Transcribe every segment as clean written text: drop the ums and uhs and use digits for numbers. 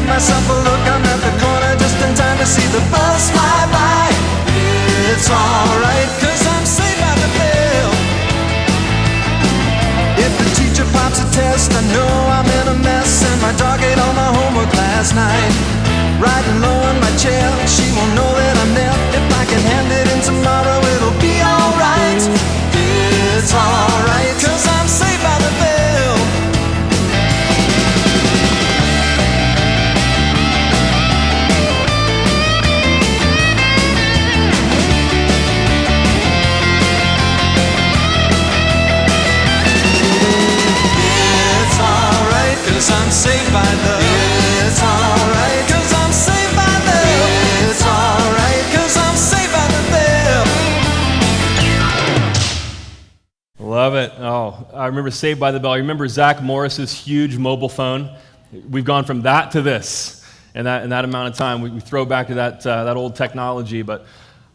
give myself a look, I'm at the corner just in time to see the bus fly by. It's alright, cause I'm saved by the bell. If the teacher pops a test, I know I'm in a mess, and my dog ate all my homework last night. Riding low in my chair, she won't know that I'm there. If I can hand it in tomorrow, it'll be alright. It's alright, cause I'm saved by the bell. It's alright, cause I'm saved by the bell. It's alright, cause I'm saved by the bell. It's alright, cause I'm saved by the bell. Love it. Oh, I remember Saved by the Bell. I remember Zach Morris's huge mobile phone. We've gone from that to this in that amount of time. We throw back to that old technology, but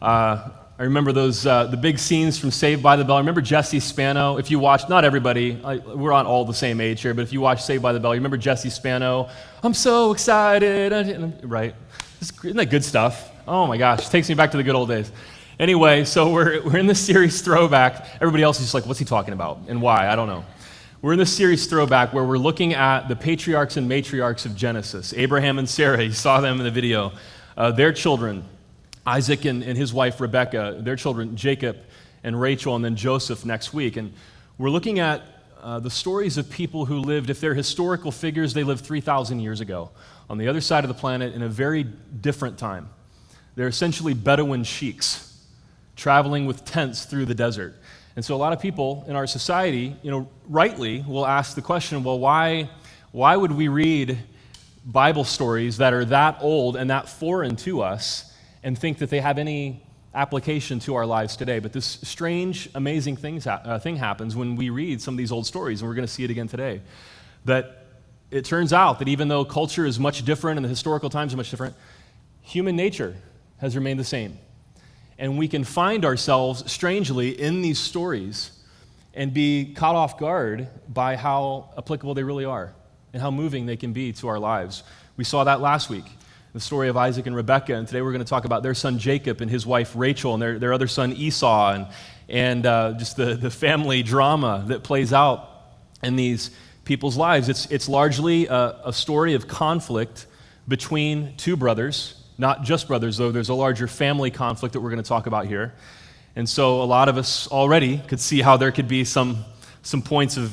I remember those the big scenes from Saved by the Bell. I remember Jesse Spano. If you watch, not everybody, we're not all the same age here, but if you watch Saved by the Bell, you remember Jesse Spano. I'm so excited, right? Isn't that good stuff? Oh my gosh, it takes me back to the good old days. Anyway, so we're in this series Throwback. Everybody else is just like, what's he talking about and why? I don't know. We're in this series Throwback where we're looking at the patriarchs and matriarchs of Genesis. Abraham and Sarah, you saw them in the video. Their children, Isaac and his wife Rebekah, their children Jacob and Rachel, and then Joseph next week. And we're looking at the stories of people who lived, if they're historical figures, they lived 3,000 years ago on the other side of the planet in a very different time. They're essentially Bedouin sheiks traveling with tents through the desert. And so a lot of people in our society, rightly will ask the question, well, why would we read Bible stories that are that old and that foreign to us and think that they have any application to our lives today? But this strange, amazing thing happens when we read some of these old stories, and we're going to see it again today, that it turns out that even though culture is much different and the historical times are much different, human nature has remained the same. And we can find ourselves, strangely, in these stories and be caught off guard by how applicable they really are and how moving they can be to our lives. We saw that last week, the story of Isaac and Rebekah, and today we're going to talk about their son Jacob and his wife Rachel and their other son Esau and just the family drama that plays out in these people's lives. It's largely a story of conflict between two brothers. Not just brothers, though. There's a larger family conflict that we're going to talk about here. And so a lot of us already could see how there could be some points of,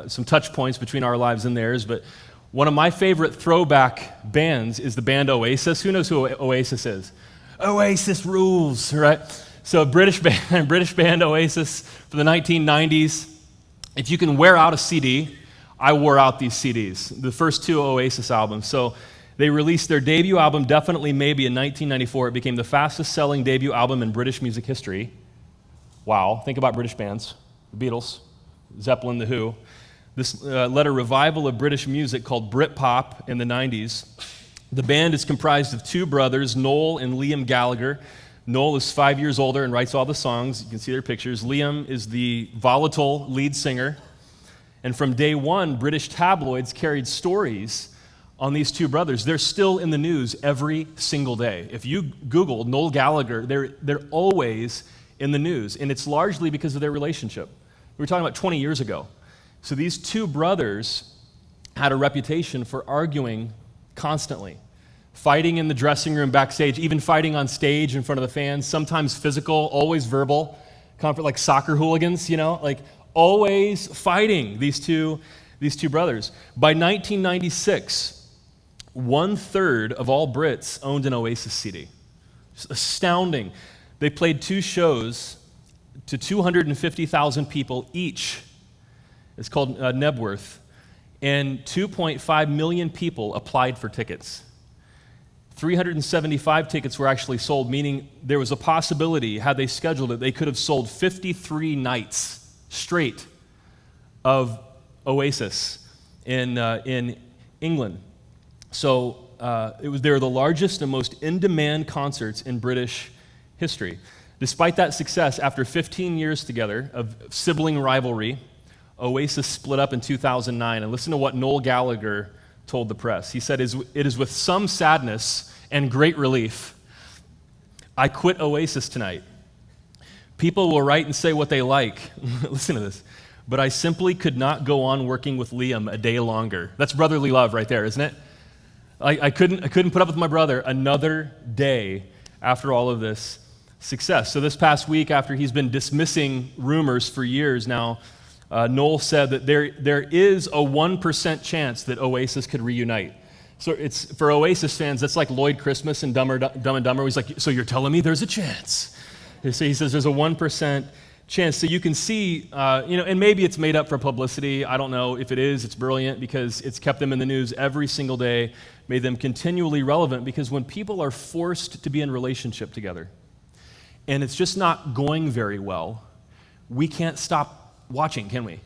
some touch points between our lives and theirs. But one of my favorite throwback bands is the band Oasis. Who knows who Oasis is? Oasis rules, right? So British band Oasis for the 1990s. If you can wear out a CD, I wore out these CDs, the first two Oasis albums. So they released their debut album, Definitely Maybe, in 1994. It became the fastest-selling debut album in British music history. Wow, think about British bands. The Beatles, Zeppelin, The Who. This led a revival of British music called Britpop in the 90s. The band is comprised of two brothers, Noel and Liam Gallagher. Noel is 5 years older and writes all the songs. You can see their pictures. Liam is the volatile lead singer. And from day one, British tabloids carried stories on these two brothers. They're still in the news every single day. If you Google Noel Gallagher, they're always in the news, and it's largely because of their relationship. We were talking about 20 years ago. So these two brothers had a reputation for arguing constantly, fighting in the dressing room backstage, even fighting on stage in front of the fans, sometimes physical, always verbal, like soccer hooligans, like always fighting, these two brothers. By 1996, 1/3 of all Brits owned an Oasis CD. It's astounding. They played two shows to 250,000 people each. It's called Nebworth. And 2.5 million people applied for tickets. 375 tickets were actually sold, meaning there was a possibility, had they scheduled it, they could have sold 53 nights straight of Oasis in England. So they were the largest and most in-demand concerts in British history. Despite that success, after 15 years together of sibling rivalry, Oasis split up in 2009. And listen to what Noel Gallagher told the press. He said, "It is with some sadness and great relief I quit Oasis tonight. People will write and say what they like." Listen to this. "But I simply could not go on working with Liam a day longer." That's brotherly love right there, isn't it? I couldn't put up with my brother another day after all of this success. So this past week, after he's been dismissing rumors for years now, Noel said that there is a 1% chance that Oasis could reunite. So it's for Oasis fans, that's like Lloyd Christmas in Dumb and Dumber. He's like, "So you're telling me there's a chance?" So he says there's a 1% chance. So you can see, and maybe it's made up for publicity. I don't know. If it is, it's brilliant because it's kept them in the news every single day, made them continually relevant, because when people are forced to be in relationship together and it's just not going very well, we can't stop watching, can we?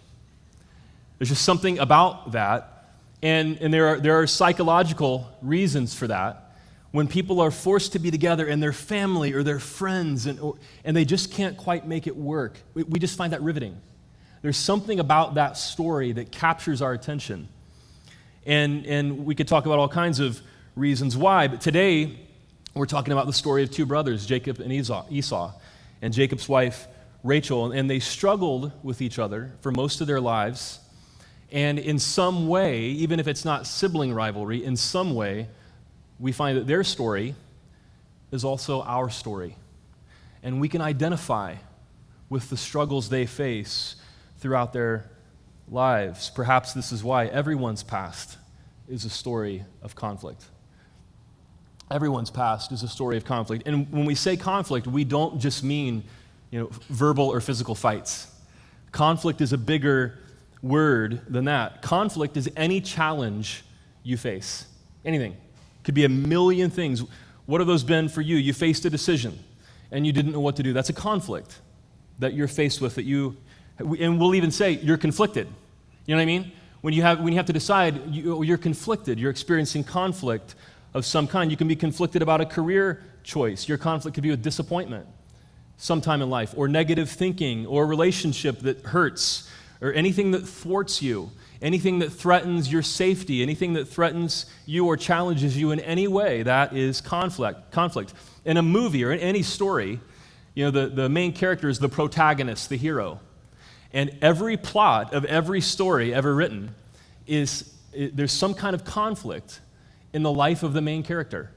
There's just something about that. And there are psychological reasons for that. When people are forced to be together and their family or their friends and they just can't quite make it work, we just find that riveting. There's something about that story that captures our attention. And we could talk about all kinds of reasons why, but today we're talking about the story of two brothers, Jacob and Esau, and Jacob's wife, Rachel, and they struggled with each other for most of their lives. And in some way, even if it's not sibling rivalry, in some way, we find that their story is also our story. And we can identify with the struggles they face throughout their lives. Perhaps this is why everyone's past is a story of conflict. Everyone's past is a story of conflict. And when we say conflict, we don't just mean, verbal or physical fights. Conflict is a bigger word than that. Conflict is any challenge you face. Anything. Could be a million things. What have those been for you? You faced a decision and you didn't know what to do. That's a conflict that you're faced with, and we'll even say you're conflicted. You know what I mean? When you have to decide, you're conflicted. You're experiencing conflict of some kind. You can be conflicted about a career choice. Your conflict could be with disappointment sometime in life, or negative thinking, or a relationship that hurts, or anything that thwarts you, anything that threatens your safety, anything that threatens you or challenges you in any way. That is conflict. In a movie or in any story, the main character is the protagonist, the hero. And every plot of every story ever written there's some kind of conflict in the life of the main character.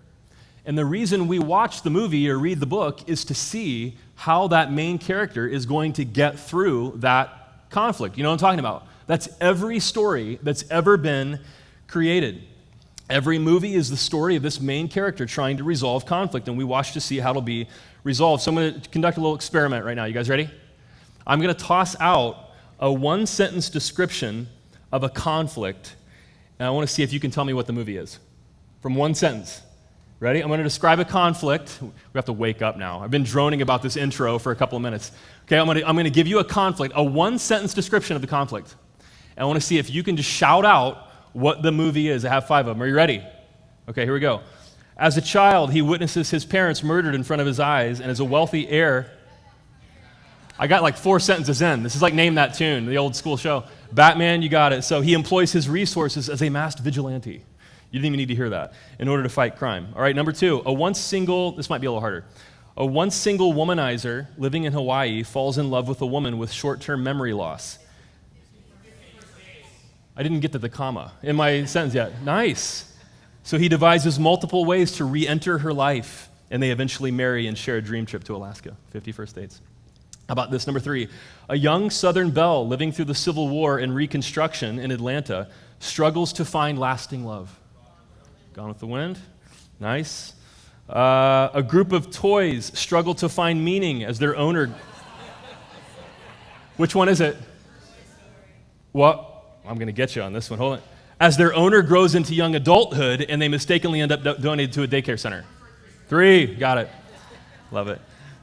And the reason we watch the movie or read the book is to see how that main character is going to get through that conflict. You know what I'm talking about? That's every story that's ever been created. Every movie is the story of this main character trying to resolve conflict, and we watch to see how it'll be resolved. So I'm going to conduct a little experiment right now. You guys ready? I'm going to toss out a one-sentence description of a conflict, and I want to see if you can tell me what the movie is. From one sentence. Ready? I'm going to describe a conflict. We have to wake up now. I've been droning about this intro for a couple of minutes. Okay, I'm going to give you a conflict, a one-sentence description of the conflict. And I want to see if you can just shout out what the movie is. I have 5 of them. Are you ready? Okay, here we go. As a child, he witnesses his parents murdered in front of his eyes, and as a wealthy heir, I got like 4 sentences in. This is like Name That Tune, the old school show. Batman, you got it. So he employs his resources as a masked vigilante. You didn't even need to hear that, in order to fight crime. All right, number 2, this might be a little harder. A once single womanizer living in Hawaii falls in love with a woman with short-term memory loss. I didn't get to the comma in my sentence yet. Nice. So he devises multiple ways to re-enter her life, and they eventually marry and share a dream trip to Alaska, 50 first dates. How about this, number 3? A young Southern belle living through the Civil War and Reconstruction in Atlanta struggles to find lasting love. Gone with the Wind. Nice. A group of toys struggle to find meaning as their owner... Which one is it? What? I'm going to get you on this one. Hold on. As their owner grows into young adulthood and they mistakenly end up donated to a daycare center. 3. Got it. Love it.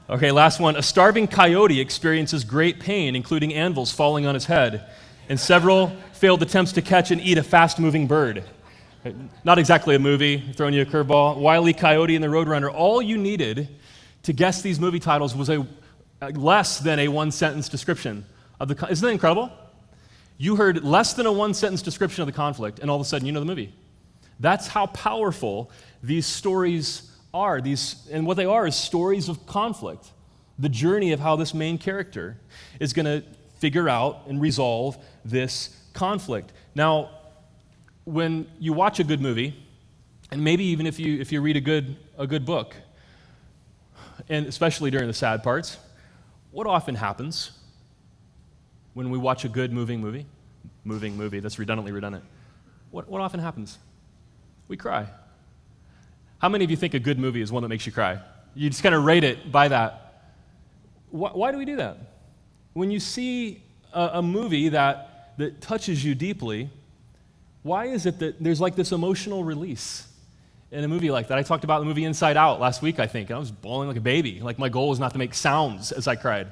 Okay, last one. A starving coyote experiences great pain, including anvils falling on his head, and several failed attempts to catch and eat a fast-moving bird. Not exactly a movie, throwing you a curveball. Wile E. Coyote and the Roadrunner. All you needed to guess these movie titles was a less than a one-sentence description of the. Isn't that incredible? You heard less than a one-sentence description of the conflict, and all of a sudden you know the movie. That's how powerful these stories are. And what they are is stories of conflict. The journey of how this main character is going to figure out and resolve this conflict. Now, when you watch a good movie, and maybe even if you read a good book, and especially during the sad parts, what often happens when we watch a good moving movie, that's redundantly redundant, what often happens? We cry. How many of you think a good movie is one that makes you cry? You just kind of rate it by that. Why do we do that? When you see a movie that touches you deeply, why is it that there's like this emotional release in a movie like that? I talked about the movie Inside Out last week, I think. I was bawling like a baby. Like my goal was not to make sounds as I cried.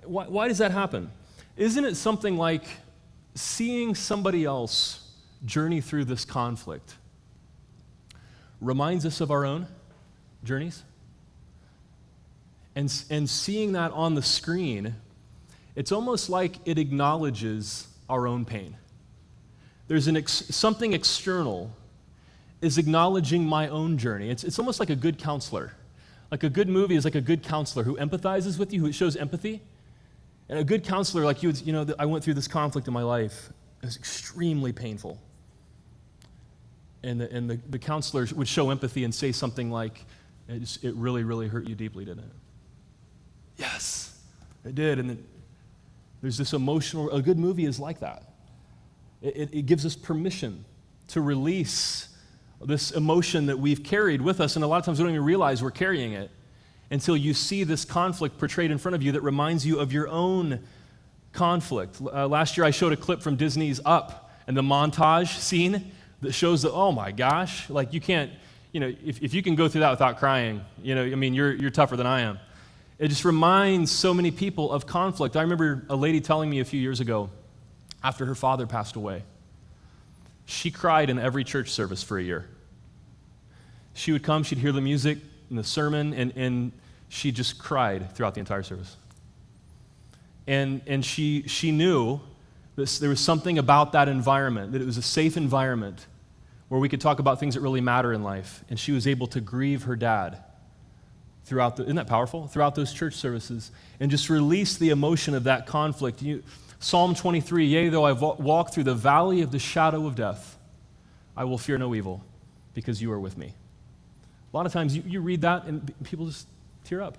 Why does that happen? Isn't it something like seeing somebody else journey through this conflict reminds us of our own journeys? And seeing that on the screen, it's almost like it acknowledges our own pain. There's something external is acknowledging my own journey. It's almost like a good counselor. Like a good movie is like a good counselor who empathizes with you, who shows empathy. And a good counselor, like I went through this conflict in my life. It was extremely painful. And the counselor would show empathy and say something like, it really, really hurt you deeply, didn't it? Yes, it did. And then there's this a good movie is like that. It gives us permission to release this emotion that we've carried with us, and a lot of times we don't even realize we're carrying it until you see this conflict portrayed in front of you that reminds you of your own conflict. Last year I showed a clip from Disney's Up and the montage scene that shows that, oh my gosh, like you can't, if you can go through that without crying, you're tougher than I am. It just reminds so many people of conflict. I remember a lady telling me a few years ago, after her father passed away, she cried in every church service for a year. She would come, she'd hear the music and the sermon, and she just cried throughout the entire service. And she knew that there was something about that environment, that it was a safe environment where we could talk about things that really matter in life. And she was able to grieve her dad isn't that powerful? Throughout those church services, and just release the emotion of that conflict. Psalm 23, yea, though I walk through the valley of the shadow of death, I will fear no evil, because you are with me. A lot of times you read that and people just tear up.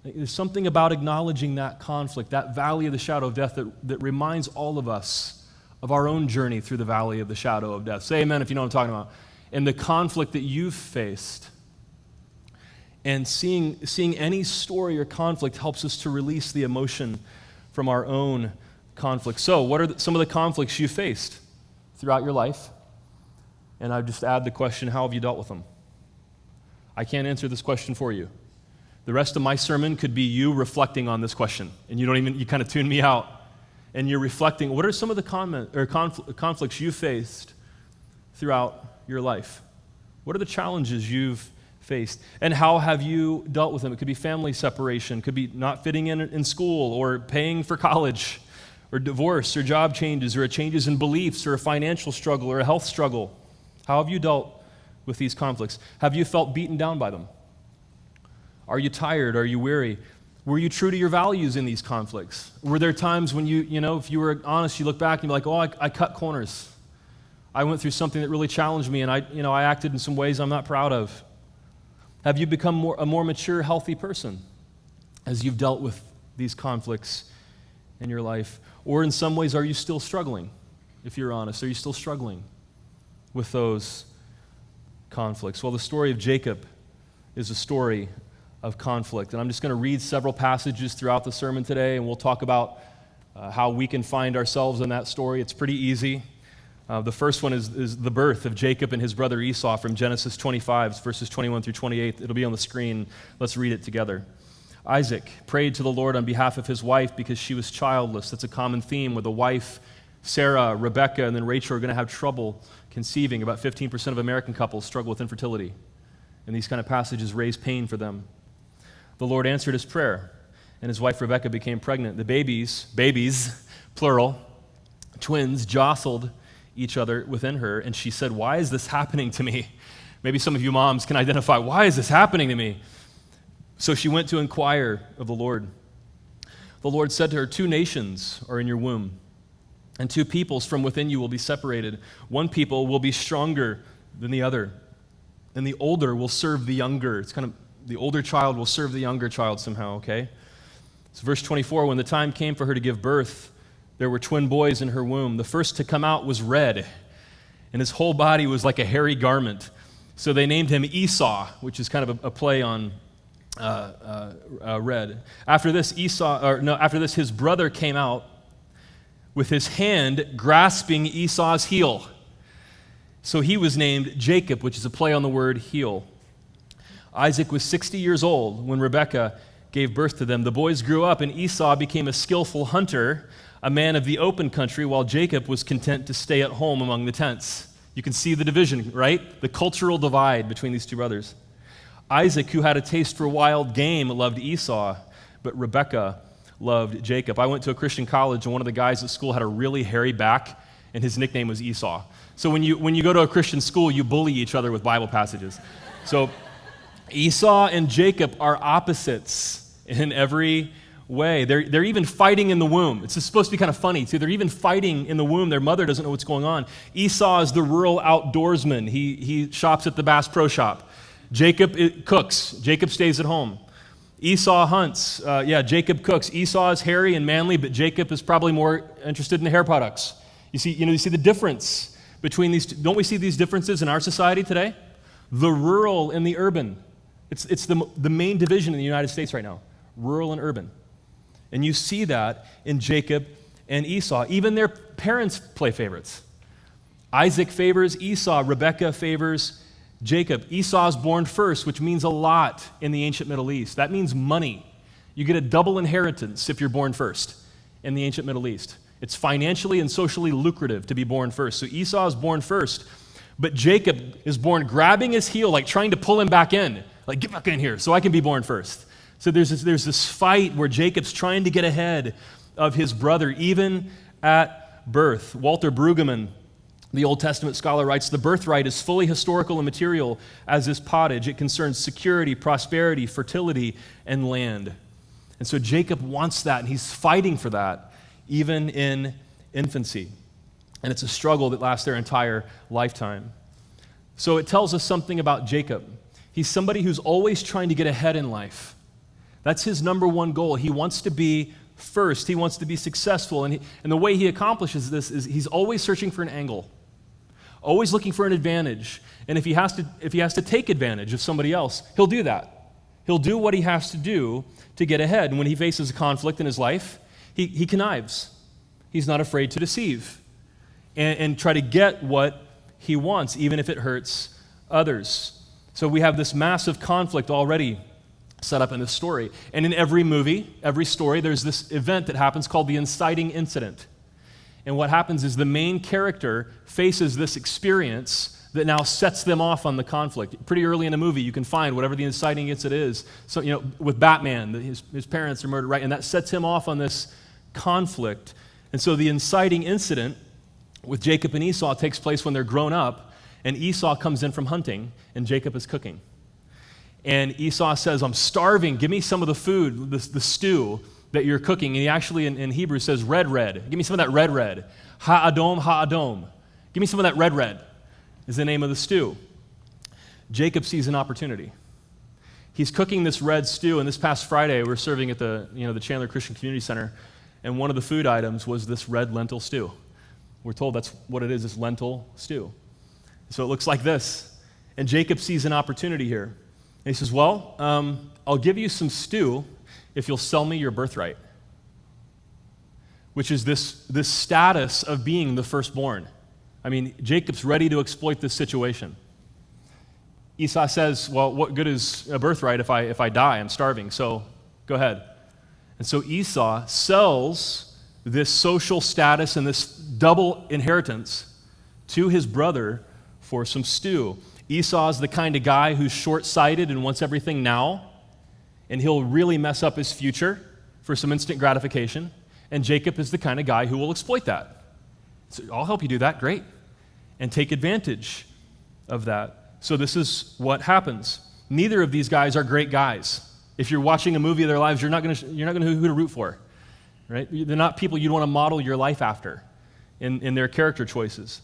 There's something about acknowledging that conflict, that valley of the shadow of death that reminds all of us of our own journey through the valley of the shadow of death. Say amen if you know what I'm talking about. And the conflict that you've faced. And seeing any story or conflict helps us to release the emotion from our own conflict. So, what are some of the conflicts you faced throughout your life? And I just add the question, how have you dealt with them? I can't answer this question for you. The rest of my sermon could be you reflecting on this question, and you kind of tune me out, and you're reflecting. What are some of the conflicts you faced throughout your life? What are the challenges you've faced, and how have you dealt with them? It could be family separation, could be not fitting in school, or paying for college, or divorce, or job changes, or changes in beliefs, or a financial struggle, or a health struggle. How have you dealt with these conflicts? Have you felt beaten down by them? Are you tired? Are you weary? Were you true to your values in these conflicts? Were there times when if you were honest, you look back and you're like, oh, I cut corners. I went through something that really challenged me, and I acted in some ways I'm not proud of. Have you become a more mature, healthy person as you've dealt with these conflicts in your life? Or in some ways, are you still struggling? If you're honest, are you still struggling with those conflicts? Well, the story of Jacob is a story of conflict. And I'm just going to read several passages throughout the sermon today, and we'll talk about how we can find ourselves in that story. It's pretty easy. The first one is the birth of Jacob and his brother Esau from Genesis 25, verses 21 through 28. It'll be on the screen. Let's read it together. Isaac prayed to the Lord on behalf of his wife because she was childless. That's a common theme with a wife. Sarah, Rebecca, and then Rachel are going to have trouble conceiving. About 15% of American couples struggle with infertility. And these kind of passages raise pain for them. The Lord answered his prayer, and his wife Rebecca became pregnant. The babies, plural, twins, jostled each other within her, and she said, "Why is this happening to me?" Maybe some of you moms can identify, why is this happening to me? So she went to inquire of the Lord. The Lord said to her, "2 nations are in your womb, and 2 peoples from within you will be separated. One people will be stronger than the other, and the older will serve the younger." It's kind of, the older child will serve the younger child somehow, okay? So verse 24, when the time came for her to give birth, there were twin boys in her womb. The first to come out was red, and his whole body was like a hairy garment. So they named him Esau, which is kind of a play on red. After this, his brother came out with his hand grasping Esau's heel. So he was named Jacob, which is a play on the word heel. Isaac was 60 years old when Rebekah gave birth to them. The boys grew up, and Esau became a skillful hunter, a man of the open country, while Jacob was content to stay at home among the tents. You can see the division, right? The cultural divide between these 2 brothers. Isaac, who had a taste for wild game, loved Esau, but Rebekah loved Jacob. I went to a Christian college, and one of the guys at school had a really hairy back, and his nickname was Esau. So when you go to a Christian school, you bully each other with Bible passages. So Esau and Jacob are opposites in every way. They're even fighting in the womb. It's supposed to be kind of funny, too. They're even fighting in the womb. Their mother doesn't know what's going on. Esau is the rural outdoorsman. He shops at the Bass Pro Shop. Jacob cooks. Jacob stays at home. Esau hunts. Jacob cooks. Esau is hairy and manly, but Jacob is probably more interested in hair products. You see the difference between these two. Don't we see these differences in our society today? The rural and the urban. It's the main division in the United States right now, rural and urban. And you see that in Jacob and Esau. Even their parents play favorites. Isaac favors Esau. Rebekah favors Jacob. Esau is born first, which means a lot in the ancient Middle East. That means money. You get a double inheritance if you're born first in the ancient Middle East. It's financially and socially lucrative to be born first. So Esau is born first, but Jacob is born grabbing his heel, like trying to pull him back in. Like, get back in here so I can be born first. So there's this fight where Jacob's trying to get ahead of his brother, even at birth. Walter Brueggemann, the Old Testament scholar, writes, "The birthright is fully historical and material as is pottage. It concerns security, prosperity, fertility, and land." And so Jacob wants that, and he's fighting for that, even in infancy. And it's a struggle that lasts their entire lifetime. So it tells us something about Jacob. He's somebody who's always trying to get ahead in life. That's his number one goal. He wants to be first. He wants to be successful. And the way he accomplishes this is he's always searching for an angle, always looking for an advantage. And if he has to take advantage of somebody else, he'll do that. He'll do what he has to do to get ahead. And when he faces a conflict in his life, he connives. He's not afraid to deceive and try to get what he wants, even if it hurts others. So we have this massive conflict already set up in this story. And in every movie, every story, there's this event that happens called the inciting incident. And what happens is the main character faces this experience that now sets them off on the conflict. Pretty early in a movie, you can find whatever the inciting incident is. So, with Batman, his parents are murdered, right? And that sets him off on this conflict. And so the inciting incident with Jacob and Esau takes place when they're grown up, and Esau comes in from hunting, and Jacob is cooking. And Esau says, "I'm starving. Give me some of the food, the stew that you're cooking." And he actually, in Hebrew, says, red. Give me some of that red. Ha-adom. Give me some of that red is the name of the stew. Jacob sees an opportunity. He's cooking this red stew, and this past Friday, we're serving at the Chandler Christian Community Center, and one of the food items was this red lentil stew. We're told that's what it is, this lentil stew. So it looks like this. And Jacob sees an opportunity here. And he says, "Well, I'll give you some stew if you'll sell me your birthright," which is this status of being the firstborn. I mean, Jacob's ready to exploit this situation. Esau says, "Well, what good is a birthright if I die? I'm starving, so go ahead." And so Esau sells this social status and this double inheritance to his brother for some stew. Esau is the kind of guy who's short-sighted and wants everything now, and he'll really mess up his future for some instant gratification. And Jacob is the kind of guy who will exploit that. So I'll help you do that, great. and take advantage of that. So this is what happens. Neither of these guys are great guys. If you're watching a movie of their lives, you're not going to know who to root for, right? They're not people you'd want to model your life after in their character choices.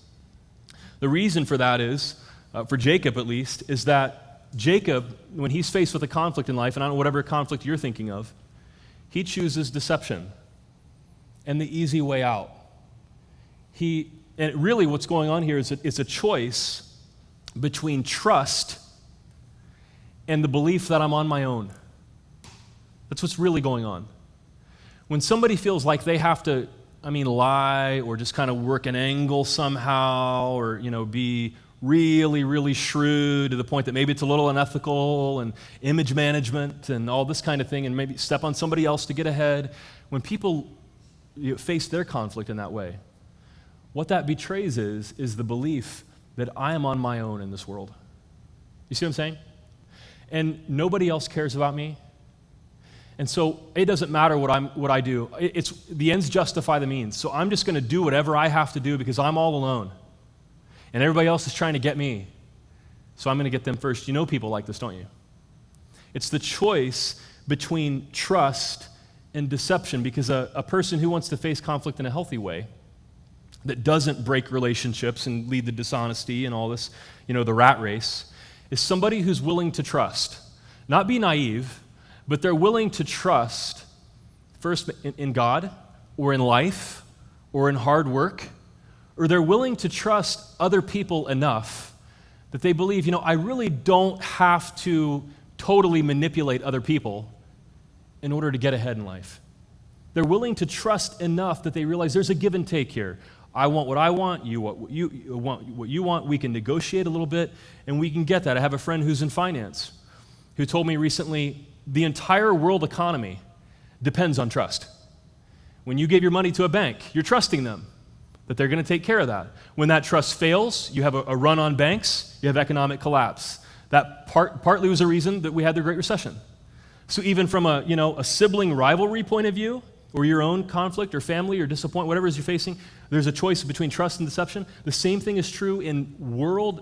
The reason for that is, for Jacob at least, is that Jacob, when he's faced with a conflict in life, and I don't know whatever conflict you're thinking of, he chooses deception and the easy way out. And really what's going on here is it's a choice between trust and the belief that I'm on my own. That's what's really going on. When somebody feels like they have to, lie or just kind of work an angle somehow or, be really, really shrewd to the point that maybe it's a little unethical and image management and all this kind of thing and maybe step on somebody else to get ahead. When people face their conflict in that way, what that betrays is the belief that I am on my own in this world. You see what I'm saying? And nobody else cares about me. And so it doesn't matter what I do. It's the ends justify the means. So I'm just going to do whatever I have to do because I'm all alone. And everybody else is trying to get me. So I'm going to get them first. You know people like this, don't you? It's the choice between trust and deception, because a person who wants to face conflict in a healthy way, that doesn't break relationships and lead to dishonesty and all this, the rat race, is somebody who's willing to trust. Not be naive, but they're willing to trust first in God or in life or in hard work, or they're willing to trust other people enough that they believe, I really don't have to totally manipulate other people in order to get ahead in life. They're willing to trust enough that they realize there's a give and take here. I want what I want, you want what you want. We can negotiate a little bit, and we can get that. I have a friend who's in finance who told me recently the entire world economy depends on trust. When you give your money to a bank, you're trusting them that they're going to take care of that. When that trust fails, you have a run on banks, you have economic collapse. That partly was a reason that we had the Great Recession. So even from a sibling rivalry point of view, or your own conflict or family or disappointment, whatever it is you're facing, there's a choice between trust and deception. The same thing is true in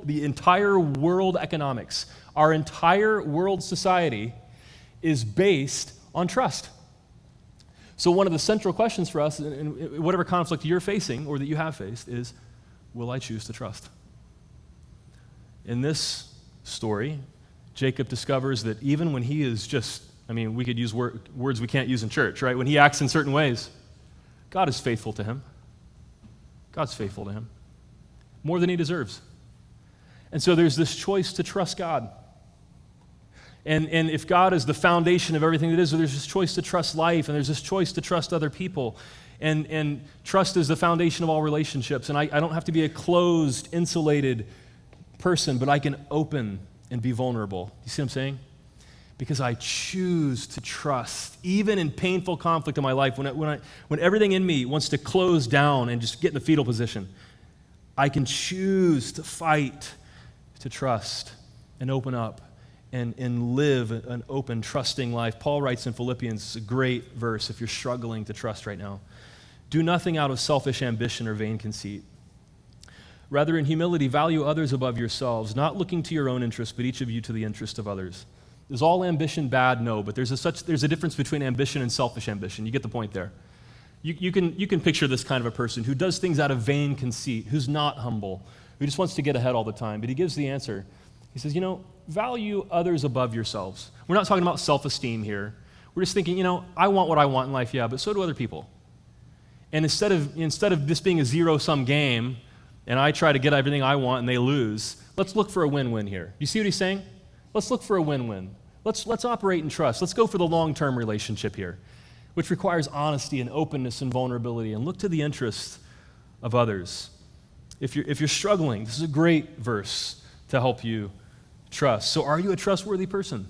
the entire world economics. Our entire world society is based on trust. So one of the central questions for us, in whatever conflict you're facing or that you have faced, is, will I choose to trust? In this story, Jacob discovers that even when he is just, we could use words we can't use in church, right? When he acts in certain ways, God is faithful to him. God's faithful to him, more than he deserves. And so there's this choice to trust God. And if God is the foundation of everything that is, there's this choice to trust life, and there's this choice to trust other people. And trust is the foundation of all relationships. And I don't have to be a closed, insulated person, but I can open and be vulnerable. You see what I'm saying? Because I choose to trust, even in painful conflict in my life, when everything in me wants to close down and just get in the fetal position, I can choose to fight, to trust, and open up, and live an open, trusting life. Paul writes in Philippians, it's a great verse if you're struggling to trust right now. Do nothing out of selfish ambition or vain conceit. Rather, in humility, value others above yourselves, not looking to your own interest, but each of you to the interest of others. Is all ambition bad? No, but there's a difference between ambition and selfish ambition. You get the point there. You can picture this kind of a person who does things out of vain conceit, who's not humble, who just wants to get ahead all the time. But he gives the answer. He says, value others above yourselves. We're not talking about self-esteem here. We're just thinking, I want what I want in life, yeah, but so do other people. And instead of this being a zero-sum game, and I try to get everything I want and they lose, let's look for a win-win here. You see what he's saying? Let's look for a win-win. Let's operate in trust. Let's go for the long-term relationship here, which requires honesty and openness and vulnerability, and look to the interests of others. If you're struggling, this is a great verse to help you trust. So are you a trustworthy person?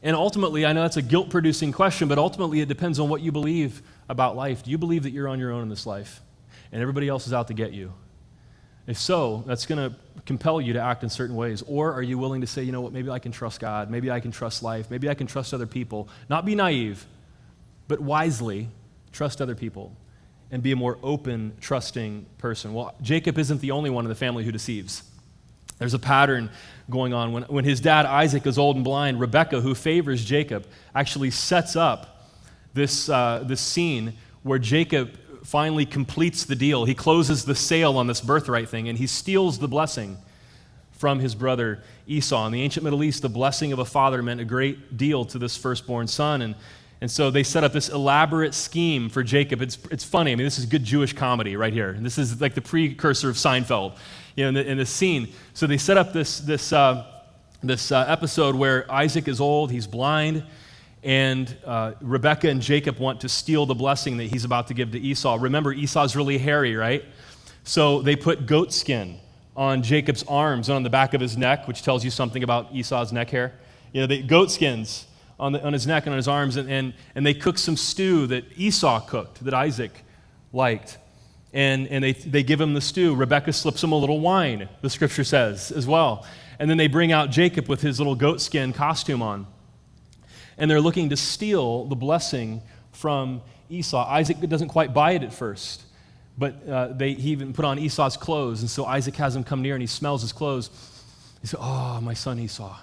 And ultimately, I know that's a guilt-producing question, but ultimately it depends on what you believe about life. Do you believe that you're on your own in this life and everybody else is out to get you? If so, that's going to compel you to act in certain ways. Or are you willing to say, maybe I can trust God, maybe I can trust life, maybe I can trust other people. Not be naive, but wisely trust other people. and be a more open, trusting person. Well, Jacob isn't the only one in the family who deceives. There's a pattern going on. When his dad Isaac is old and blind, Rebekah, who favors Jacob, actually sets up this scene where Jacob finally completes the deal. He closes the sale on this birthright thing, and he steals the blessing from his brother Esau. In the ancient Middle East, the blessing of a father meant a great deal to this firstborn son, and so they set up this elaborate scheme for Jacob. It's funny. I mean, this is good Jewish comedy right here. And this is like the precursor of Seinfeld, in this scene. So they set up this episode where Isaac is old, he's blind, and Rebekah and Jacob want to steal the blessing that he's about to give to Esau. Remember, Esau's really hairy, right? So they put goat skin on Jacob's arms and on the back of his neck, which tells you something about Esau's neck hair. The goat skins on his neck and on his arms, and they cook some stew that Esau cooked, that Isaac liked. And they give him the stew. Rebekah slips him a little wine, the scripture says, as well. And then they bring out Jacob with his little goat skin costume on. And they're looking to steal the blessing from Esau. Isaac doesn't quite buy it at first, but he even put on Esau's clothes. And so Isaac has him come near, and he smells his clothes. He says, "Oh, my son Esau."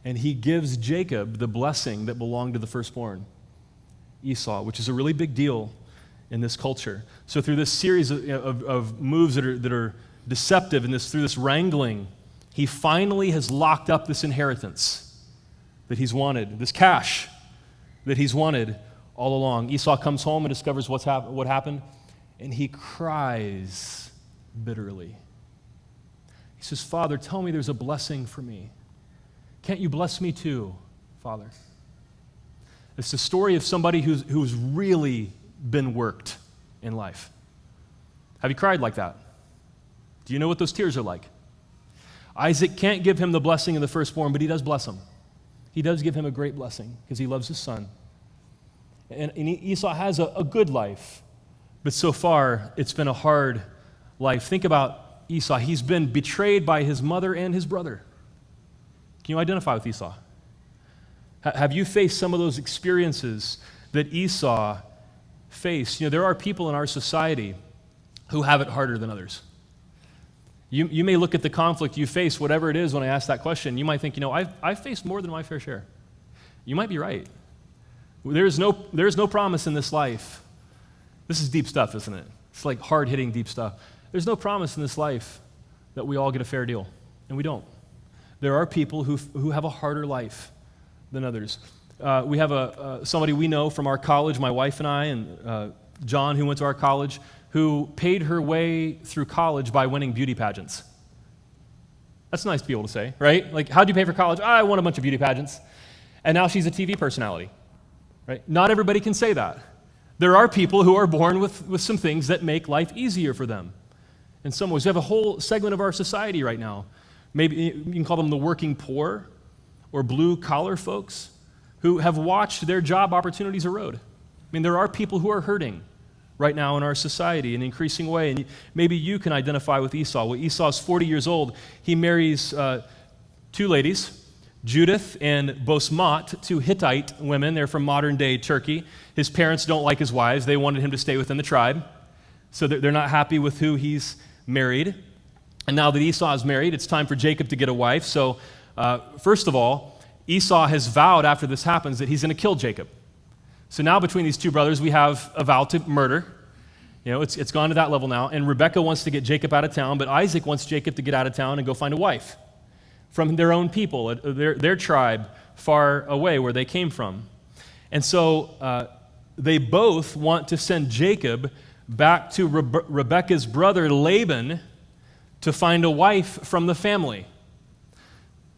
And he gives Jacob the blessing that belonged to the firstborn, Esau, which is a really big deal in this culture. So through this series of moves that are deceptive, and through this wrangling, he finally has locked up this inheritance that he's wanted, this cash that he's wanted all along. Esau comes home and discovers what happened, and he cries bitterly. He says, "Father, tell me there's a blessing for me. Can't you bless me too, Father?" It's the story of somebody who's really been worked in life. Have you cried like that? Do you know what those tears are like? Isaac can't give him the blessing of the firstborn, but he does bless him. He does give him a great blessing because he loves his son. And Esau has a good life, but so far it's been a hard life. Think about Esau. He's been betrayed by his mother and his brother. Can you identify with Esau? Have you faced some of those experiences that Esau faced? There are people in our society who have it harder than others. You may look at the conflict you face, whatever it is, when I ask that question. You might think, I've faced more than my fair share. You might be right. There's no promise in this life. This is deep stuff, isn't it? It's like hard-hitting deep stuff. There's no promise in this life that we all get a fair deal, and we don't. There are people who have a harder life than others. We have somebody we know from our college, my wife and I, and John, who went to our college, who paid her way through college by winning beauty pageants. That's nice to be able to say, right? Like, how'd you pay for college? I won a bunch of beauty pageants. And now she's a TV personality, right? Not everybody can say that. There are people who are born with some things that make life easier for them. In some ways, we have a whole segment of our society right now. Maybe you can call them the working poor or blue-collar folks who have watched their job opportunities erode. I mean, there are people who are hurting right now in our society in an increasing way, and maybe you can identify with Esau. Well, Esau's 40 years old. He marries two ladies, Judith and Bosmat, two Hittite women. They're from modern-day Turkey. His parents don't like his wives. They wanted him to stay within the tribe, so they're not happy with who he's married. And now that Esau is married, it's time for Jacob to get a wife. So first of all, Esau has vowed after this happens that he's going to kill Jacob. So now between these two brothers, we have a vow to murder. It's gone to that level now. And Rebekah wants to get Jacob out of town, but Isaac wants Jacob to get out of town and go find a wife from their own people, their tribe far away where they came from. And so they both want to send Jacob back to Rebekah's brother Laban to find a wife from the family.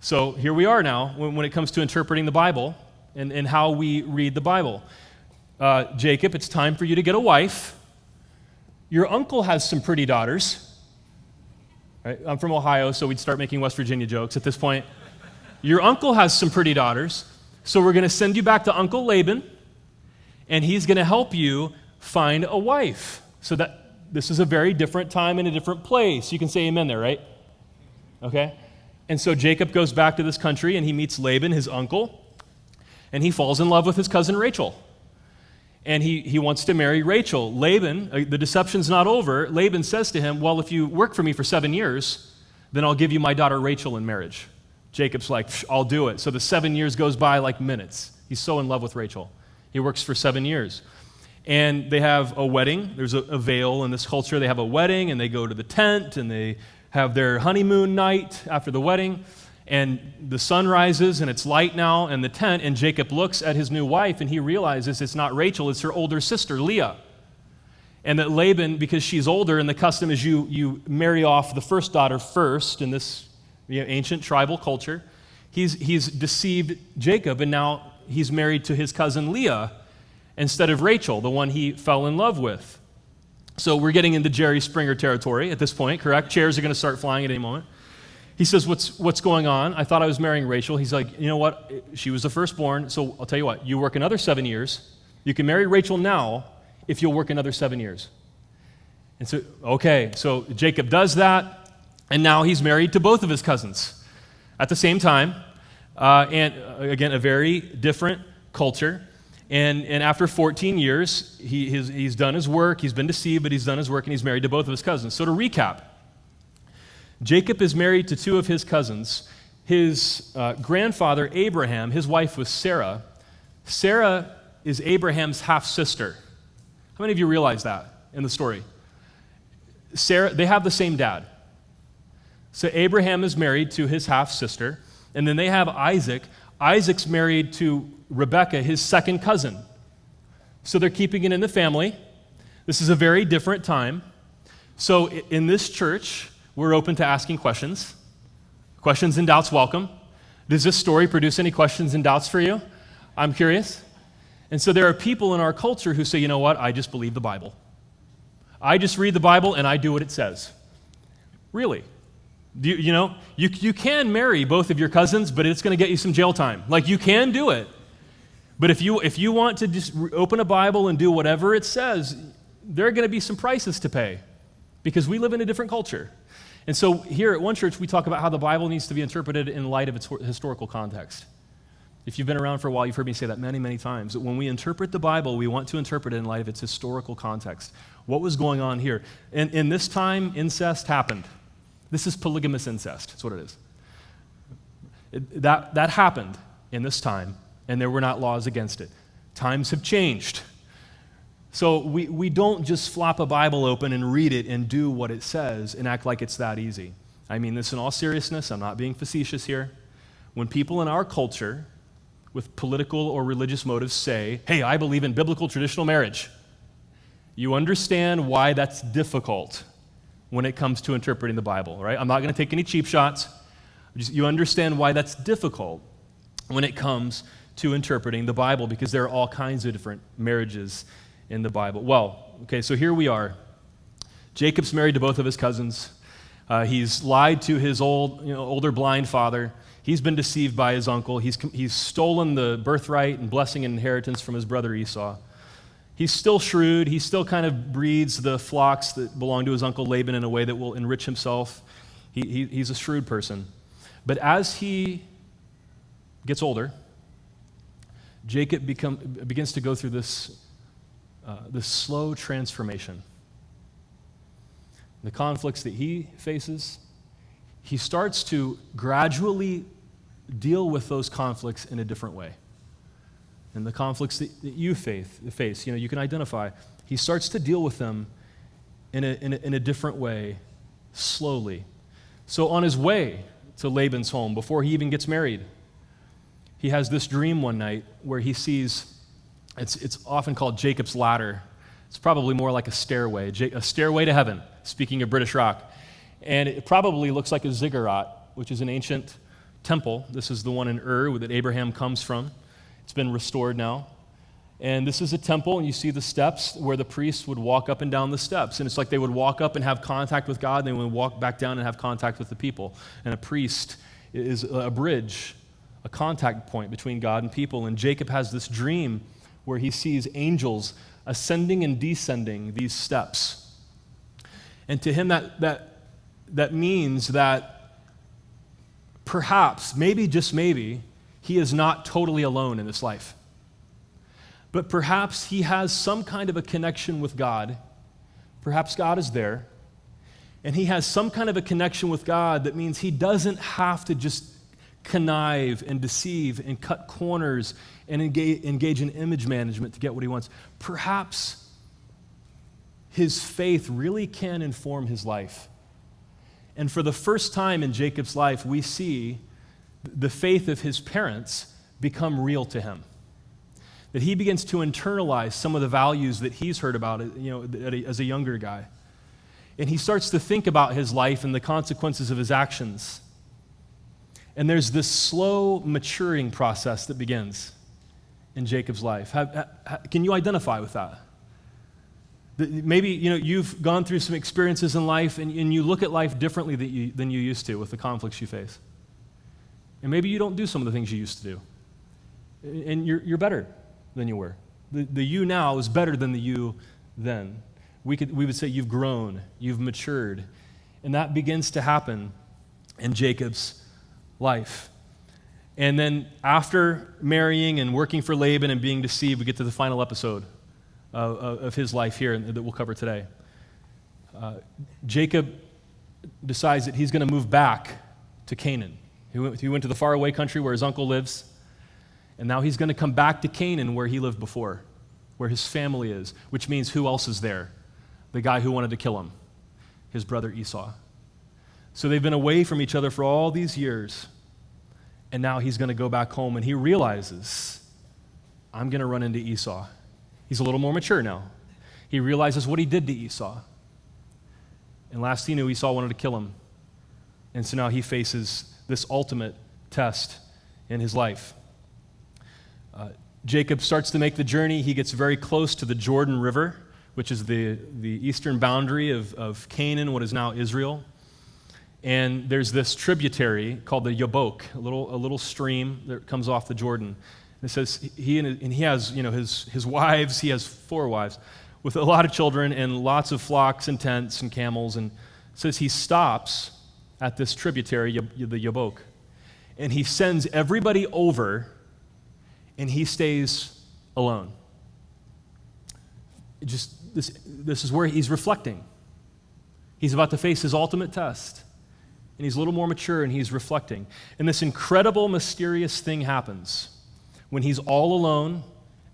So here we are now when it comes to interpreting the Bible and how we read the Bible. Jacob, it's time for you to get a wife. Your uncle has some pretty daughters. Right? I'm from Ohio, so we'd start making West Virginia jokes at this point. Your uncle has some pretty daughters, so we're going to send you back to Uncle Laban, and he's going to help you find a wife. So that this is a very different time and a different place. You can say amen there, right? Okay? And so Jacob goes back to this country, and he meets Laban, his uncle, and he falls in love with his cousin Rachel. and he wants to marry Rachel. Laban, the deception's not over. Laban says to him, well, if you work for me for 7 years, then I'll give you my daughter Rachel in marriage. Jacob's like, I'll do it. So the 7 years goes by like minutes. He's so in love with Rachel. He works for 7 years. And they have a wedding. There's a veil in this culture. They have a wedding, and they go to the tent, and they have their honeymoon night after the wedding. And the sun rises, and it's light now in the tent, and Jacob looks at his new wife, and he realizes it's not Rachel, it's her older sister, Leah. And that Laban, because she's older, and the custom is you marry off the first daughter first in this ancient tribal culture, he's deceived Jacob, and now he's married to his cousin Leah instead of Rachel, the one he fell in love with. So we're getting into Jerry Springer territory at this point, correct? Chairs are going to start flying at any moment. He says, what's going on? I thought I was marrying Rachel. He's like, you know what? She was the firstborn, so I'll tell you what. You work another 7 years. You can marry Rachel now if you'll work another 7 years. And so, okay, so Jacob does that, and now he's married to both of his cousins at the same time. And again, a very different culture. And after 14 years, he's done his work. He's been deceived, but he's done his work, and he's married to both of his cousins. So to recap, Jacob is married to two of his cousins. His grandfather, Abraham, his wife was Sarah. Sarah is Abraham's half-sister. How many of you realize that in the story? Sarah, they have the same dad. So Abraham is married to his half-sister, and then they have Isaac. Isaac's married to Rebekah, his second cousin. So they're keeping it in the family. This is a very different time. So in this church, we're open to asking questions. Questions and doubts welcome. Does this story produce any questions and doubts for you? I'm curious. And so there are people in our culture who say, you know what, I just believe the Bible. I just read the Bible and I do what it says. Really? You can marry both of your cousins, but it's going to get you some jail time. Like, you can do it. But if you want to just open a Bible and do whatever it says, there are going to be some prices to pay because we live in a different culture. And so here at One Church, we talk about how the Bible needs to be interpreted in light of its historical context. If you've been around for a while, you've heard me say that many, many times. That when we interpret the Bible, we want to interpret it in light of its historical context. What was going on here? In this time, incest happened. This is polygamous incest. That's what it is. That happened in this time, and there were not laws against it. Times have changed. So we don't just flop a Bible open and read it and do what it says and act like it's that easy. I mean this in all seriousness. I'm not being facetious here. When people in our culture with political or religious motives say, hey, I believe in biblical traditional marriage, you understand why that's difficult when it comes to interpreting the Bible, right? I'm not going to take any cheap shots. You understand why that's difficult when it comes to interpreting the Bible, because there are all kinds of different marriages in the Bible. Well, okay, so here we are. Jacob's married to both of his cousins. He's lied to his older blind father. He's been deceived by his uncle. He's stolen the birthright and blessing and inheritance from his brother Esau. He's still shrewd. He still kind of breeds the flocks that belong to his uncle Laban in a way that will enrich himself. He's a shrewd person. But as he gets older, Jacob begins to go through this slow transformation. The conflicts that he faces, he starts to gradually deal with those conflicts in a different way. And the conflicts that you face, you can identify. He starts to deal with them in a different way, slowly. So on his way to Laban's home, before he even gets married, he has this dream one night where he sees, it's often called Jacob's ladder. It's probably more like a stairway to heaven, speaking of British rock. And it probably looks like a ziggurat, which is an ancient temple. This is the one in Ur that Abraham comes from. It's been restored now. And this is a temple, and you see the steps where the priests would walk up and down the steps. And it's like they would walk up and have contact with God, and they would walk back down and have contact with the people. And a priest is a bridge, a contact point between God and people. And Jacob has this dream where he sees angels ascending and descending these steps. And to him, that means that perhaps, maybe, just maybe, he is not totally alone in this life. But perhaps he has some kind of a connection with God. Perhaps God is there. And he has some kind of a connection with God that means he doesn't have to just connive and deceive and cut corners and engage in image management to get what he wants. Perhaps his faith really can inform his life. And for the first time in Jacob's life, we see the faith of his parents become real to him. That he begins to internalize some of the values that he's heard about, as a younger guy. And he starts to think about his life and the consequences of his actions. And there's this slow maturing process that begins in Jacob's life. Can you identify with that? Maybe you've gone through some experiences in life and you look at life differently than you used to with the conflicts you face. And maybe you don't do some of the things you used to do. And you're better than you were. The you now is better than the you then. We would say you've grown, you've matured. And that begins to happen in Jacob's life. And then after marrying and working for Laban and being deceived, we get to the final episode of his life here that we'll cover today. Jacob decides that he's going to move back to Canaan. He went to the faraway country where his uncle lives, and now he's going to come back to Canaan where he lived before, where his family is, which means who else is there? The guy who wanted to kill him, his brother Esau. So they've been away from each other for all these years, and now he's going to go back home, and he realizes, I'm going to run into Esau. He's a little more mature now. He realizes what he did to Esau. And last he knew, Esau wanted to kill him. And so now he faces this ultimate test in his life. Jacob starts to make the journey. He gets very close to the Jordan River, which is the eastern boundary of Canaan, what is now Israel. And there's this tributary called the Yabok, a little stream that comes off the Jordan. It says he has his wives. He has 4 wives with a lot of children and lots of flocks and tents and camels. And it says he stops at this tributary, the Yabok, and he sends everybody over, and he stays alone. This is where he's reflecting. He's about to face his ultimate test. And he's a little more mature and he's reflecting. And this incredible, mysterious thing happens when he's all alone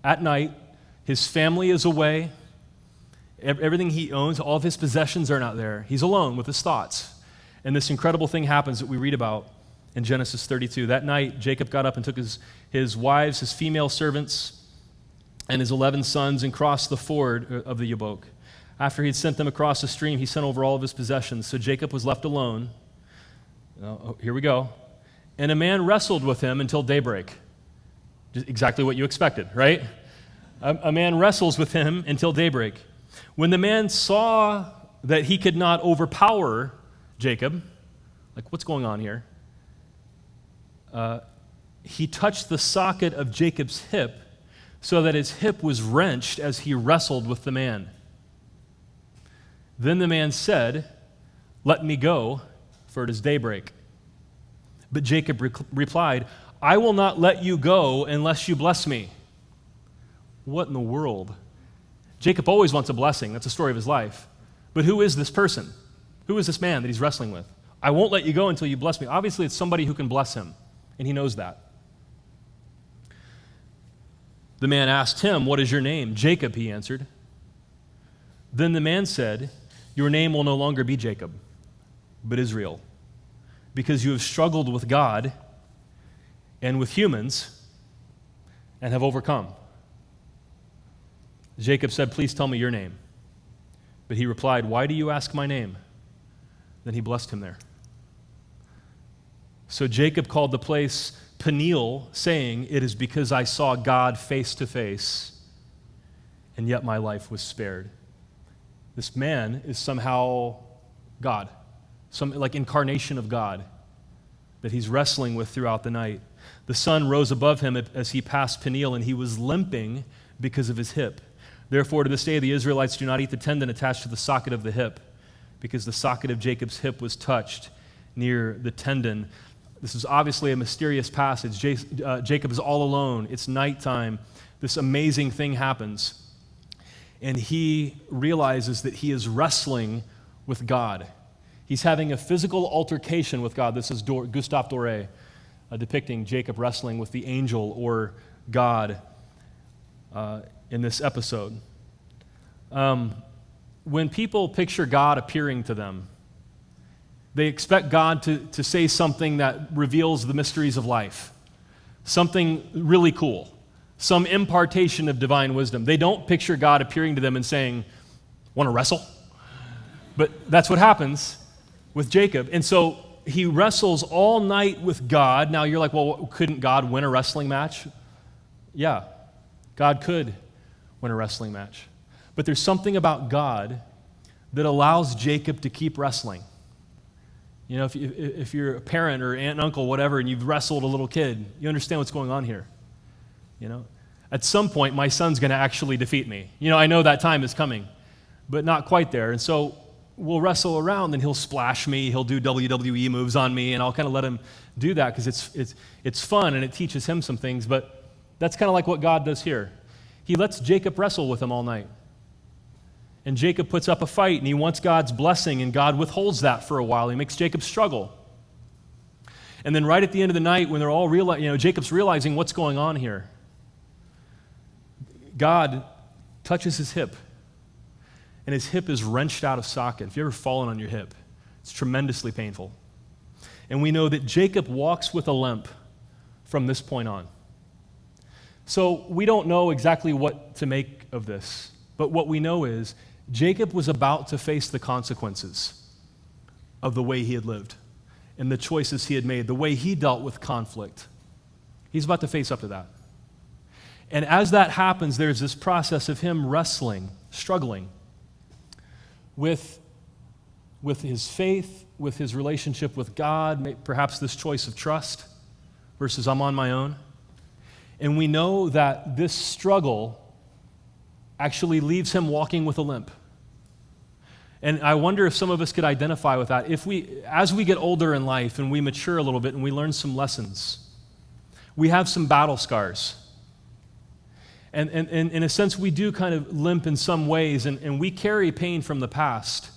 at night. His family is away. Everything he owns, all of his possessions are not there. He's alone with his thoughts. And this incredible thing happens that we read about in Genesis 32. That night, Jacob got up and took his wives, his female servants, and his 11 sons and crossed the ford of the Yabok. After he had sent them across the stream, he sent over all of his possessions. So Jacob was left alone. Here we go. And a man wrestled with him until daybreak. Just exactly what you expected, right? A man wrestles with him until daybreak. When the man saw that he could not overpower Jacob, like what's going on here? He touched the socket of Jacob's hip so that his hip was wrenched as he wrestled with the man. Then the man said, "Let me go, for it is daybreak." But Jacob replied, "I will not let you go unless you bless me." What in the world? Jacob always wants a blessing. That's the story of his life. But who is this person? Who is this man that he's wrestling with? I won't let you go until you bless me. Obviously, it's somebody who can bless him, and he knows that. The man asked him, "What is your name?" "Jacob," he answered. Then the man said, "Your name will no longer be Jacob, but Israel, because you have struggled with God and with humans and have overcome." Jacob said, "Please tell me your name." But he replied, "Why do you ask my name?" Then he blessed him there. So Jacob called the place Peniel, saying, "It is because I saw God face to face, and yet my life was spared." This man is somehow God, some like incarnation of God that he's wrestling with throughout the night. The sun rose above him as he passed Peniel, and he was limping because of his hip. Therefore, to this day, the Israelites do not eat the tendon attached to the socket of the hip, because the socket of Jacob's hip was touched near the tendon. This is obviously a mysterious passage. Jacob is all alone. It's nighttime. this amazing thing happens, and he realizes that he is wrestling with God. He's having a physical altercation with God. This is Gustave Doré depicting Jacob wrestling with the angel or God in this episode. When people picture God appearing to them, they expect God to say something that reveals the mysteries of life, something really cool, some impartation of divine wisdom. They don't picture God appearing to them and saying, "Want to wrestle?" But that's what happens with Jacob. And so he wrestles all night with God. Now you're like, well, couldn't God win a wrestling match? Yeah, God could win a wrestling match. But there's something about God that allows Jacob to keep wrestling. You know, if you're a parent or aunt and uncle, whatever, and you've wrestled a little kid, you understand what's going on here. You know, at some point, my son's going to actually defeat me. You know, I know that time is coming, but not quite there. And so we'll wrestle around, and he'll splash me, he'll do WWE moves on me, and I'll kind of let him do that because it's fun and it teaches him some things. But that's kind of like what God does here. He lets Jacob wrestle with him all night. And Jacob puts up a fight, and he wants God's blessing, and God withholds that for a while. He makes Jacob struggle. And then right at the end of the night, when they're all Jacob's realizing what's going on here, God touches his hip, and his hip is wrenched out of socket. If you've ever fallen on your hip, it's tremendously painful. And we know that Jacob walks with a limp from this point on. So we don't know exactly what to make of this, but what we know is Jacob was about to face the consequences of the way he had lived and the choices he had made, the way he dealt with conflict. He's about to face up to that. And as that happens, there's this process of him wrestling, struggling with his faith, with his relationship with God, perhaps this choice of trust versus I'm on my own. And we know that this struggle actually leaves him walking with a limp. And I wonder if some of us could identify with that. As we get older in life and we mature a little bit and we learn some lessons, we have some battle scars. And in a sense, we do kind of limp in some ways, and we carry pain from the past.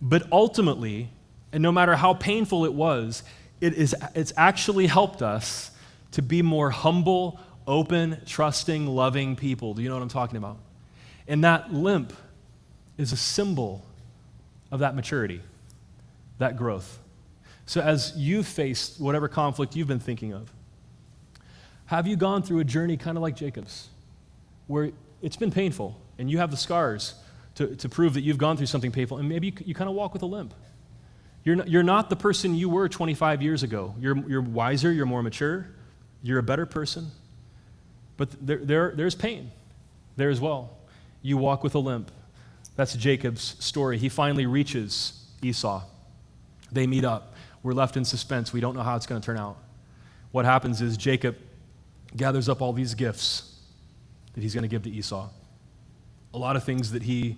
But ultimately, and no matter how painful it was, it's actually helped us to be more humble, open, trusting, loving people. Do you know what I'm talking about? And that limp is a symbol of that maturity, that growth. So as you've faced whatever conflict you've been thinking of, have you gone through a journey kind of like Jacob's, where it's been painful, and you have the scars to prove that you've gone through something painful, and maybe you kind of walk with a limp. You're not the person you were 25 years ago. You're wiser, you're more mature, you're a better person. But there's pain there as well. You walk with a limp. That's Jacob's story. He finally reaches Esau. They meet up. We're left in suspense. We don't know how it's going to turn out. What happens is Jacob gathers up all these gifts that he's going to give to Esau. A lot of things that he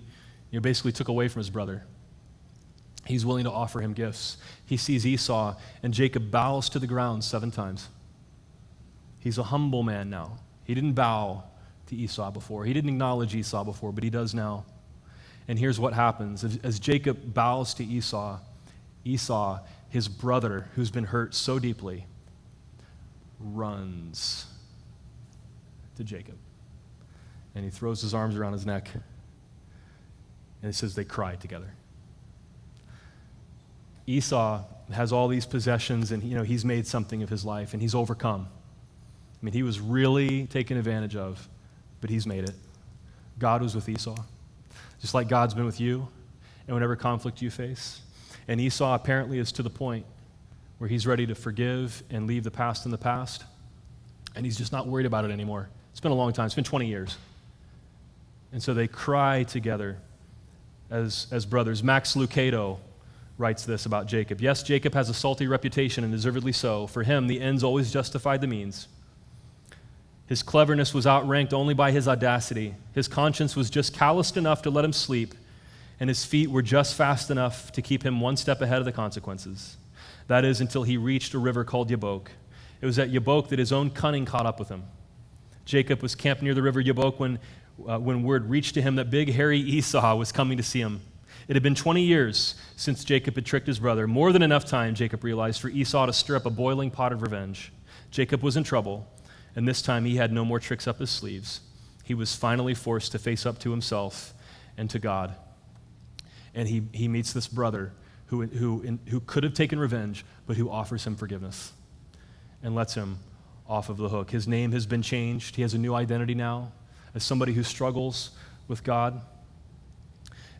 basically took away from his brother. He's willing to offer him gifts. He sees Esau, and Jacob bows to the ground 7 times. He's a humble man now. He didn't bow to Esau before. He didn't acknowledge Esau before, but he does now. And here's what happens. As Jacob bows to Esau, his brother, who's been hurt so deeply, runs to Jacob. And he throws his arms around his neck. And it says they cried together. Esau has all these possessions, and he's made something of his life, and he's overcome. I mean, he was really taken advantage of, but he's made it. God was with Esau, just like God's been with you and whatever conflict you face. And Esau apparently is to the point where he's ready to forgive and leave the past in the past, and he's just not worried about it anymore. It's been a long time. It's been 20 years. And so they cry together as brothers. Max Lucado writes this about Jacob. Yes, Jacob has a salty reputation, and deservedly so. For him, the ends always justified the means. His cleverness was outranked only by his audacity. His conscience was just calloused enough to let him sleep, and his feet were just fast enough to keep him one step ahead of the consequences. That is, until he reached a river called Yabok. It was at Yabok that his own cunning caught up with him. Jacob was camped near the river Yabok when word reached to him that big, hairy Esau was coming to see him. It had been 20 years since Jacob had tricked his brother, more than enough time, Jacob realized, for Esau to stir up a boiling pot of revenge. Jacob was in trouble, and this time he had no more tricks up his sleeves. He was finally forced to face up to himself and to God. And he meets this brother who could have taken revenge, but who offers him forgiveness and lets him off of the hook. His name has been changed. He has a new identity now as somebody who struggles with God.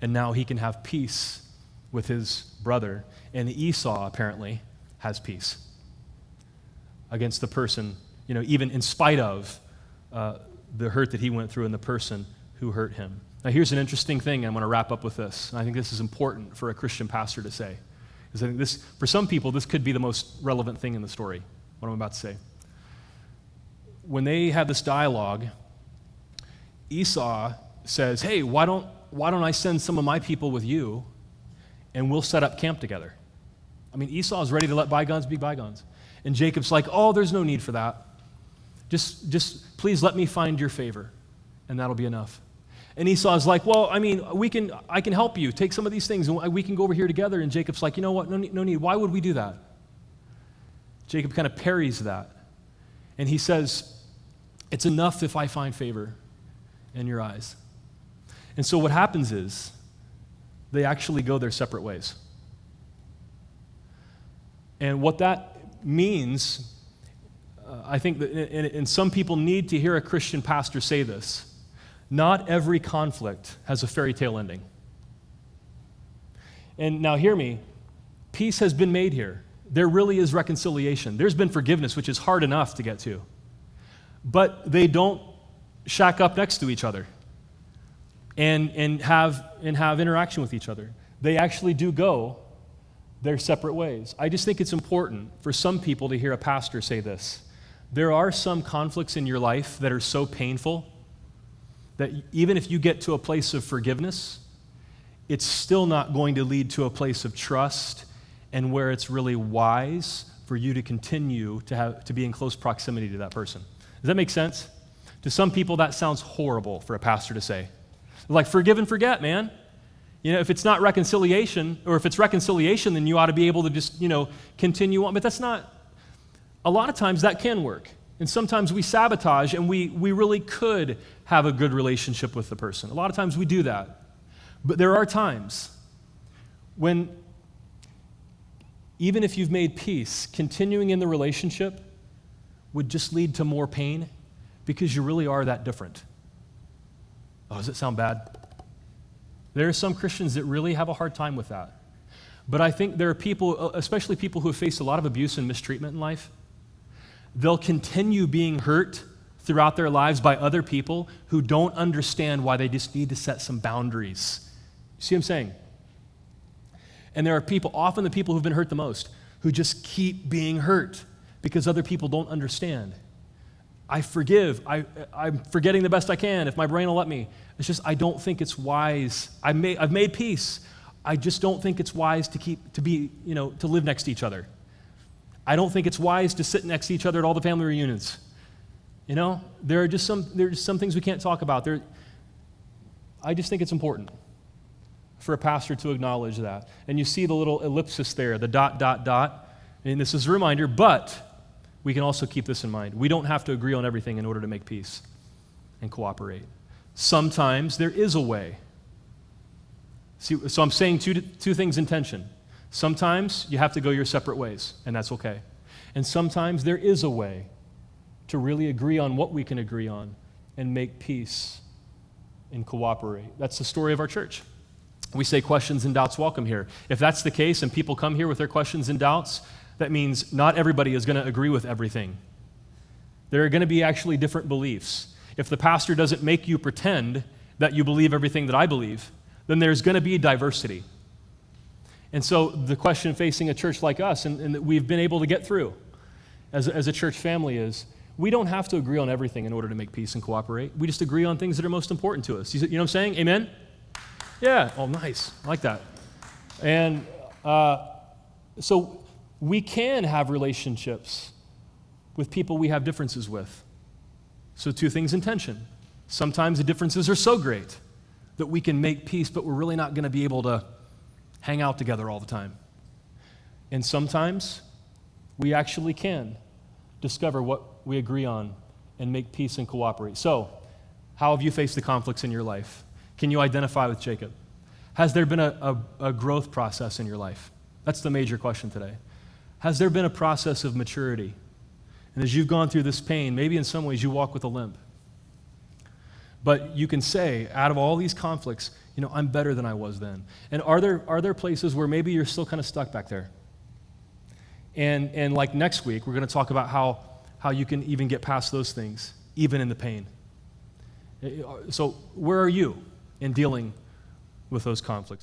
And now he can have peace with his brother. And Esau apparently has peace against the person, even in spite of the hurt that he went through and the person who hurt him. Now here's an interesting thing. I'm going to wrap up with this. And I think this is important for a Christian pastor to say. Because I think this, for some people, this could be the most relevant thing in the story, what I'm about to say. When they have this dialogue, Esau says, hey, why don't I send some of my people with you and we'll set up camp together? I mean, Esau is ready to let bygones be bygones. And Jacob's like, oh, there's no need for that. Just please let me find your favor, and that'll be enough. And Esau's like, well, I mean, I can help you. Take some of these things, and we can go over here together. And Jacob's like, you know what? No need. Why would we do that? Jacob kind of parries that. And he says, it's enough if I find favor in your eyes. And so what happens is they actually go their separate ways. And what that means, I think that, and some people need to hear a Christian pastor say this, not every conflict has a fairy tale ending. And now hear me, peace has been made here. There really is reconciliation. There's been forgiveness, which is hard enough to get to. But they don't shack up next to each other and have interaction with each other. They actually do go their separate ways. I just think it's important for some people to hear a pastor say this. There are some conflicts in your life that are so painful that even if you get to a place of forgiveness, it's still not going to lead to a place of trust and where it's really wise for you to continue to be in close proximity to that person. Does that make sense? To some people, that sounds horrible for a pastor to say. Like, forgive and forget, man. If it's not reconciliation, or if it's reconciliation, then you ought to be able to just, continue on. But that's not, a lot of times that can work. And sometimes we sabotage, and we really could have a good relationship with the person. A lot of times we do that. But there are times when, even if you've made peace, continuing in the relationship would just lead to more pain because you really are that different. Oh, does it sound bad? There are some Christians that really have a hard time with that. But I think there are people, especially people who have faced a lot of abuse and mistreatment in life, they'll continue being hurt throughout their lives by other people who don't understand why they just need to set some boundaries. You see what I'm saying? And there are people, often the people who've been hurt the most, who just keep being hurt because other people don't understand. I forgive. I'm forgetting the best I can if my brain will let me. It's just I don't think it's wise. I've made peace. I just don't think it's wise to live next to each other. I don't think it's wise to sit next to each other at all the family reunions. There are just some things we can't talk about. I just think it's important for a pastor to acknowledge that. And you see the little ellipsis there, the ... And this is a reminder, but we can also keep this in mind. We don't have to agree on everything in order to make peace and cooperate. Sometimes there is a way. See, so I'm saying two things in tension. Sometimes you have to go your separate ways, and that's okay. And sometimes there is a way to really agree on what we can agree on and make peace and cooperate. That's the story of our church. We say questions and doubts welcome here. If that's the case and people come here with their questions and doubts, that means not everybody is going to agree with everything. There are going to be actually different beliefs. If the pastor doesn't make you pretend that you believe everything that I believe, then there's going to be diversity. And so the question facing a church like us, and that we've been able to get through as a church family, is we don't have to agree on everything in order to make peace and cooperate. We just agree on things that are most important to us. You know what I'm saying? Amen? Yeah. Oh, nice. I like that. And so we can have relationships with people we have differences with. So two things in tension. Sometimes the differences are so great that we can make peace, but we're really not going to be able to hang out together all the time. And sometimes we actually can discover what we agree on and make peace and cooperate. So, how have you faced the conflicts in your life? Can you identify with Jacob? Has there been a growth process in your life? That's the major question today. Has there been a process of maturity? And as you've gone through this pain, maybe in some ways you walk with a limp. But you can say, out of all these conflicts, I'm better than I was then. And are there places where maybe you're still kind of stuck back there? And like next week, we're going to talk about how you can even get past those things, even in the pain. So where are you in dealing with those conflicts?